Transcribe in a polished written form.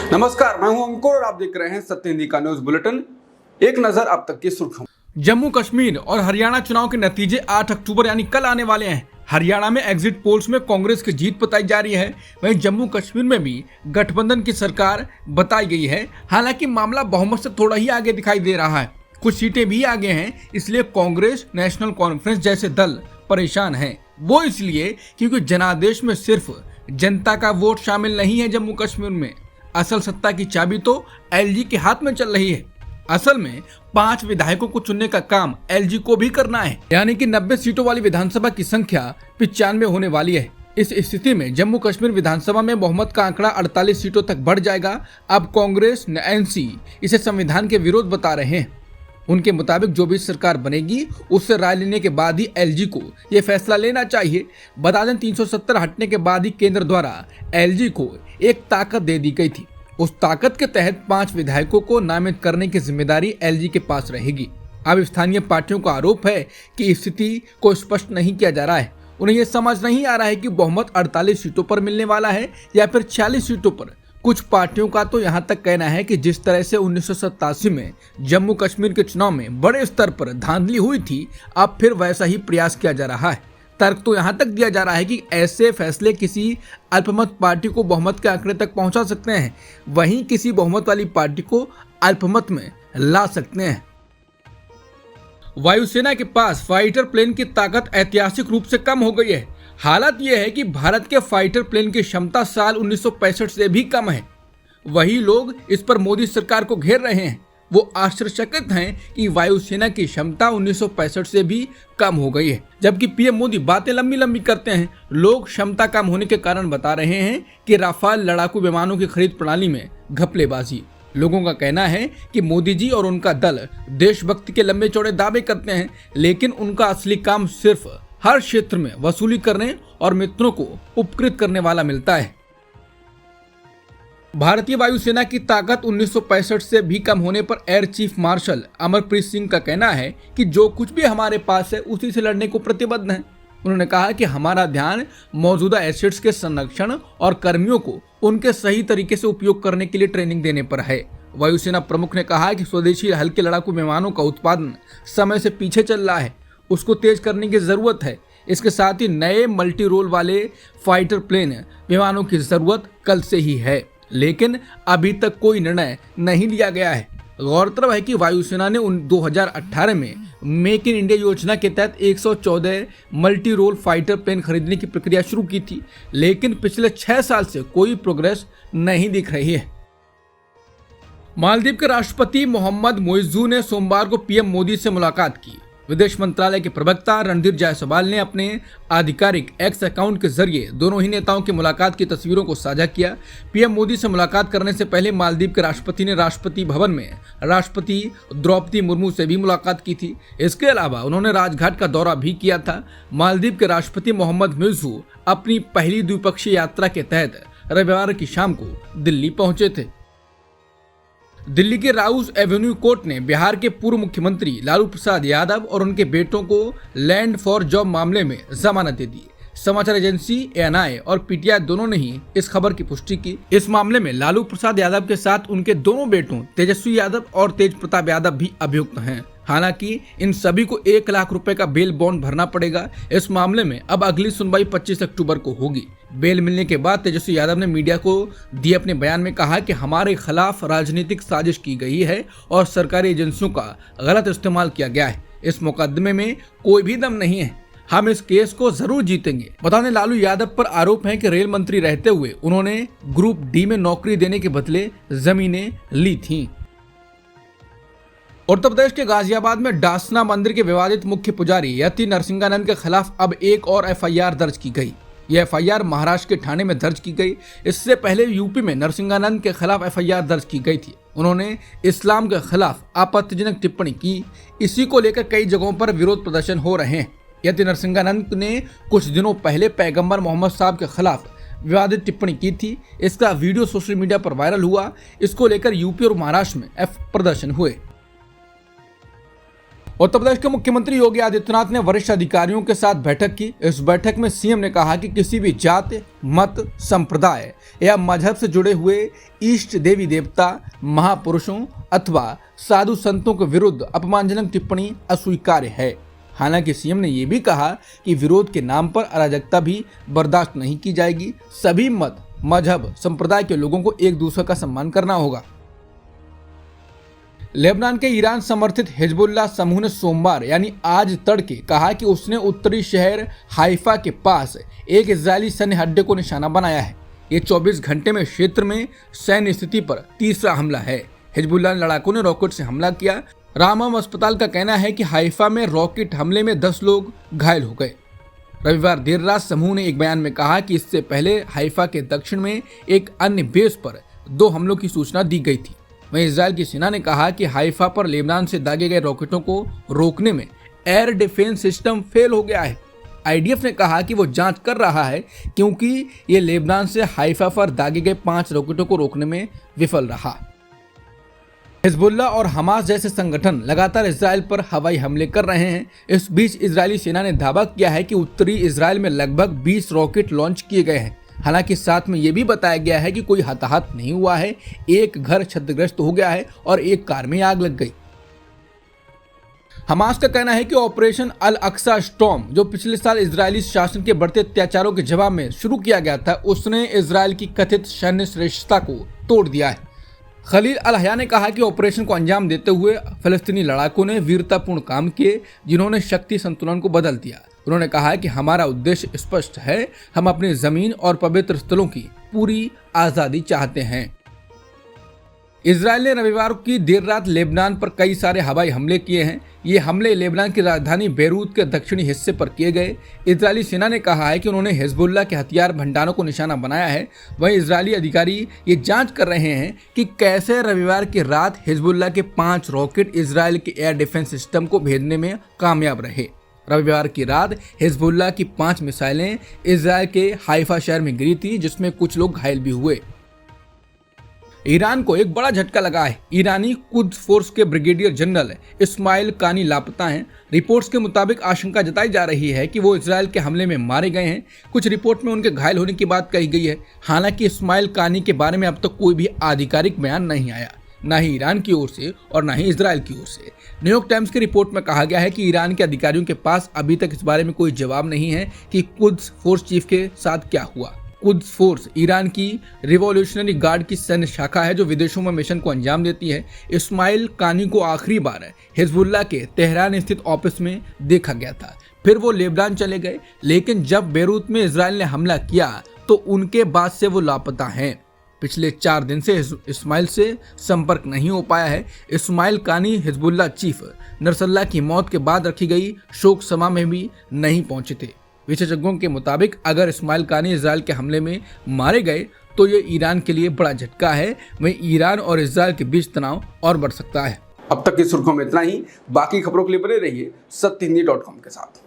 नमस्कार, मैं हूं अंकुर और आप देख रहे हैं सत्य हिंदी का न्यूज बुलेटिन। एक नजर अब तक की सुर्खियों। जम्मू कश्मीर और हरियाणा चुनाव के नतीजे 8 अक्टूबर यानी कल आने वाले हैं। हरियाणा में एग्जिट पोल्स में कांग्रेस की जीत बताई जा रही है, वहीं जम्मू कश्मीर में भी गठबंधन की सरकार बताई गई है। हालांकि मामला बहुमत से थोड़ा ही आगे दिखाई दे रहा है, कुछ सीटें भी आगे हैं। इसलिए कांग्रेस, नेशनल कॉन्फ्रेंस जैसे दल परेशान हैं। वो इसलिए क्योंकि जनादेश में सिर्फ जनता का वोट शामिल नहीं है। जम्मू कश्मीर में असल सत्ता की चाबी तो एलजी के हाथ में चल रही है। असल में 5 विधायकों को चुनने का काम एलजी को भी करना है, यानी कि 90 सीटों वाली विधानसभा की संख्या 95 होने वाली है। इस स्थिति में जम्मू कश्मीर विधानसभा में बहुमत का आंकड़ा 48 सीटों तक बढ़ जाएगा। अब कांग्रेस, एनसी इसे संविधान के विरोध बता रहे हैं। उनके मुताबिक जो भी सरकार बनेगी उससे राय लेने के बाद ही एलजी को यह फैसला लेना चाहिए। बता दें 370 हटने के बाद ही केंद्र द्वारा एलजी को एक ताकत दे दी गई थी। उस ताकत के तहत 5 विधायकों को नामित करने की जिम्मेदारी एलजी के पास रहेगी। अब स्थानीय पार्टियों का आरोप है कि स्थिति को स्पष्ट नहीं किया जा रहा है। उन्हें यह समझ नहीं आ रहा है कि बहुमत 48 सीटों पर मिलने वाला है या फिर 46 सीटों पर। कुछ पार्टियों का तो यहाँ तक कहना है कि जिस तरह से 1987 में जम्मू कश्मीर के चुनाव में बड़े स्तर पर धांधली हुई थी, अब फिर वैसा ही प्रयास किया जा रहा है। तर्क तो यहाँ तक दिया जा रहा है कि ऐसे फैसले किसी अल्पमत पार्टी को बहुमत के आंकड़े तक पहुंचा सकते हैं, वहीं किसी बहुमत वाली पार्टी को अल्पमत में ला सकते हैं। वायुसेना के पास फाइटर प्लेन की ताकत ऐतिहासिक रूप से कम हो गई है। हालत यह है कि भारत के फाइटर प्लेन की क्षमता साल 1965 से भी कम है। वही लोग इस पर मोदी सरकार को घेर रहे हैं। वो आश्चर्यचकित हैं कि वायुसेना की क्षमता 1965 से भी कम हो गई है, जबकि पीएम मोदी बातें लंबी लंबी करते हैं। लोग क्षमता कम होने के कारण बता रहे हैं कि राफेल लड़ाकू विमानों की खरीद प्रणाली में घपलेबाजी। लोगों का कहना है कि मोदी जी और उनका दल देशभक्ति के लंबे चौड़े दावे करते हैं, लेकिन उनका असली काम सिर्फ हर क्षेत्र में वसूली करने और मित्रों को उपकृत करने वाला मिलता है। भारतीय वायुसेना की ताकत 1965 से भी कम होने पर air chief marshal Amarpreet Singh का कहना है कि जो कुछ भी हमारे पास है उसी से लड़ने को प्रतिबद्ध हैं। उन्होंने कहा कि हमारा ध्यान मौजूदा एसेट्स के संरक्षण और कर्मियों को उनके सही तरीके से उपयोग करने के लिए ट्रेनिंग देने पर है। वायुसेना प्रमुख ने कहा कि स्वदेशी हल्के लड़ाकू विमानों का उत्पादन समय से पीछे चल रहा है, उसको तेज करने की जरूरत है। इसके साथ ही नए मल्टी रोल वाले फाइटर प्लेन विमानों की जरूरत कल से ही है, लेकिन अभी तक कोई निर्णय नहीं लिया गया है। गौरतलब है कि वायुसेना ने 2018 में मेक इन इंडिया योजना के तहत 114 मल्टी रोल फाइटर प्लेन खरीदने की प्रक्रिया शुरू की थी, लेकिन पिछले 6 साल से कोई प्रोग्रेस नहीं दिख रही है। मालदीव के राष्ट्रपति मोहम्मद मुइज्जू ने सोमवार को पीएम मोदी से मुलाकात की। विदेश मंत्रालय के प्रवक्ता रणधीर जायसवाल ने अपने आधिकारिक एक्स अकाउंट के जरिए दोनों ही नेताओं की मुलाकात की तस्वीरों को साझा किया। पीएम मोदी से मुलाकात करने से पहले मालदीव के राष्ट्रपति ने राष्ट्रपति भवन में राष्ट्रपति द्रौपदी मुर्मू से भी मुलाकात की थी। इसके अलावा उन्होंने राजघाट का दौरा भी किया था। मालदीव के राष्ट्रपति मोहम्मद मुइज्जू अपनी पहली द्विपक्षीय यात्रा के तहत रविवार की शाम को दिल्ली पहुंचे थे। दिल्ली के राउस एवेन्यू कोर्ट ने बिहार के पूर्व मुख्यमंत्री लालू प्रसाद यादव और उनके बेटों को लैंड फॉर जॉब मामले में जमानत दे दी। समाचार एजेंसी एएनआई और पीटीआई दोनों ने ही इस खबर की पुष्टि की। इस मामले में लालू प्रसाद यादव के साथ उनके दोनों बेटों तेजस्वी यादव और तेज प्रताप यादव भी अभियुक्त हैं। हालांकि इन सभी को 1 लाख रुपए का बेल बॉन्ड भरना पड़ेगा। इस मामले में अब अगली सुनवाई 25 अक्टूबर को होगी। बेल मिलने के बाद तेजस्वी यादव ने मीडिया को दिए अपने बयान में कहा कि हमारे खिलाफ राजनीतिक साजिश की गई है और सरकारी एजेंसियों का गलत इस्तेमाल किया गया है। इस मुकदमे में कोई भी दम नहीं है, हम इस केस को जरूर जीतेंगे। बता दें लालू यादव पर आरोप है कि रेल मंत्री रहते हुए उन्होंने ग्रुप डी में नौकरी देने के बदले जमीनें ली थीं। उत्तर प्रदेश के गाजियाबाद में डासना मंदिर के विवादित मुख्य पुजारी यति नरसिंहानंद के खिलाफ अब एक और एफआईआर दर्ज की गई। यह एफआईआर महाराष्ट्र के ठाणे में दर्ज की गई। इससे पहले यूपी में नरसिंहानंद के खिलाफ एफआईआर दर्ज की गई थी। उन्होंने इस्लाम के खिलाफ आपत्तिजनक टिप्पणी की। इसी को लेकर कई जगहों पर विरोध प्रदर्शन हो रहे हैं। यति नरसिंहानंद ने कुछ दिनों पहले पैगंबर मोहम्मद साहब के खिलाफ विवादित टिप्पणी की थी। इसका वीडियो सोशल मीडिया पर वायरल हुआ। इसको लेकर यूपी और महाराष्ट्र में प्रदर्शन हुए। उत्तर प्रदेश के मुख्यमंत्री योगी आदित्यनाथ ने वरिष्ठ अधिकारियों के साथ बैठक की। इस बैठक में सीएम ने कहा कि किसी भी जाति, मत, संप्रदाय या मजहब से जुड़े हुए इष्ट देवी देवता, महापुरुषों अथवा साधु संतों के विरुद्ध अपमानजनक टिप्पणी अस्वीकार्य है। हालांकि सीएम ने यह भी कहा कि विरोध के नाम पर अराजकता भी बर्दाश्त नहीं की जाएगी। सभी मत, मजहब, संप्रदाय के लोगों को एक दूसरे का सम्मान करना होगा। लेबनान के ईरान समर्थित हिजबुल्लाह समूह ने सोमवार यानी आज तड़के कहा कि उसने उत्तरी शहर हाइफा के पास एक इजरायली सैन्य अड्डे को निशाना बनाया है। ये 24 घंटे में क्षेत्र में सैन्य स्थिति पर तीसरा हमला है। हिजबुल्लाह लड़ाकों ने रॉकेट से हमला किया। रामम अस्पताल का कहना है कि हाइफा में रॉकेट हमले में 10 लोग घायल हो गए। रविवार देर रात समूह ने एक बयान में कहा कि इससे पहले हाइफा के दक्षिण में एक अन्य बेस पर 2 हमलों की सूचना दी गई थी। वहीं इजरायल की सेना ने कहा कि हाइफा पर लेबनान से दागे गए रॉकेटों को रोकने में एयर डिफेंस सिस्टम फेल हो गया है। आईडीएफ ने कहा कि वो जांच कर रहा है क्योंकि ये लेबनान से हाइफा पर दागे गए 5 रॉकेटों को रोकने में विफल रहा। हिजबुल्लाह और हमास जैसे संगठन लगातार इजरायल पर हवाई हमले कर रहे हैं। इस बीच इजरायली सेना ने दावा किया है कि उत्तरी इजरायल में लगभग 20 रॉकेट लॉन्च किए गए हैं। हालांकि साथ में यह भी बताया गया है कि कोई हताहत नहीं हुआ है। एक घर क्षतिग्रस्त हो गया है और एक कार में आग लग गई। हमास का कहना है कि ऑपरेशन अल अक्सा स्टॉर्म, जो पिछले साल इजरायली शासन के बढ़ते अत्याचारों के जवाब में शुरू किया गया था, उसने इजरायल की कथित सैन्य श्रेष्ठता को तोड़ दिया है। खलील अल हया ने कहा कि ऑपरेशन को अंजाम देते हुए फलस्तीनी लड़ाकों ने वीरतापूर्ण काम किए, जिन्होंने शक्ति संतुलन को बदल दिया। उन्होंने कहा कि हमारा उद्देश्य स्पष्ट है, हम अपनी जमीन और पवित्र स्थलों की पूरी आजादी चाहते हैं। इजरायल ने रविवार की देर रात लेबनान पर कई सारे हवाई हमले किए हैं। ये हमले लेबनान की राजधानी बेरूत के दक्षिणी हिस्से पर किए गए। इजरायली सेना ने कहा है कि उन्होंने हिजबुल्लाह के हथियार भंडारों को निशाना बनाया है। वहीं इजरायली अधिकारी ये जांच कर रहे हैं कि कैसे रविवार की रात हिजबुल्लाह के 5 रॉकेट इजरायल के एयर डिफेंस सिस्टम को भेजने में कामयाब रहे। रविवार की रात हिजबुल्लाह की 5 मिसाइलें इजरायल के हाइफा शहर में गिरी थी, जिसमें कुछ लोग घायल भी हुए। ईरान को एक बड़ा झटका लगा है। ईरानी कुद्स फोर्स के ब्रिगेडियर जनरल इस्माइल कानी लापता हैं। रिपोर्ट्स के मुताबिक आशंका जताई जा रही है कि वो इजरायल के हमले में मारे गए हैं। कुछ रिपोर्ट में उनके घायल होने की बात कही गई है। हालांकि इस्माइल कानी के बारे में अब तक कोई भी आधिकारिक बयान नहीं आया, न ही ईरान की ओर से और न ही इजरायल की ओर से। न्यूयॉर्क टाइम्स की रिपोर्ट में कहा गया है कि ईरान के अधिकारियों के पास अभी तक इस बारे में कोई जवाब नहीं है कि कुद्स फोर्स चीफ के साथ क्या हुआ। कुद्स फोर्स ईरान की रिवॉल्यूशनरी गार्ड की सैन्य शाखा है जो विदेशों में मिशन को अंजाम देती है। इस्माइल कानी को आखिरी बार हिजबुल्लाह के तेहरान स्थित ऑफिस में देखा गया था। फिर वो लेबनान चले गए, लेकिन जब बेरूत में इजरायल ने हमला किया तो उनके बाद से वो लापता हैं। पिछले 4 दिन से इस्माइल से संपर्क नहीं हो पाया है। इस्माइल कानी हिजबुल्लाह चीफ नसरल्लाह की मौत के बाद रखी गई शोक सभा में भी नहीं पहुंचे थे। विशेषज्ञों के मुताबिक अगर इस्माइल कानी इजरायल के हमले में मारे गए तो ये ईरान के लिए बड़ा झटका है। वहीं ईरान और इजरायल के बीच तनाव और बढ़ सकता है। अब तक की सुर्खियों में इतना ही। बाकी खबरों के लिए बने रहिए सत्यहिंदी.com के साथ।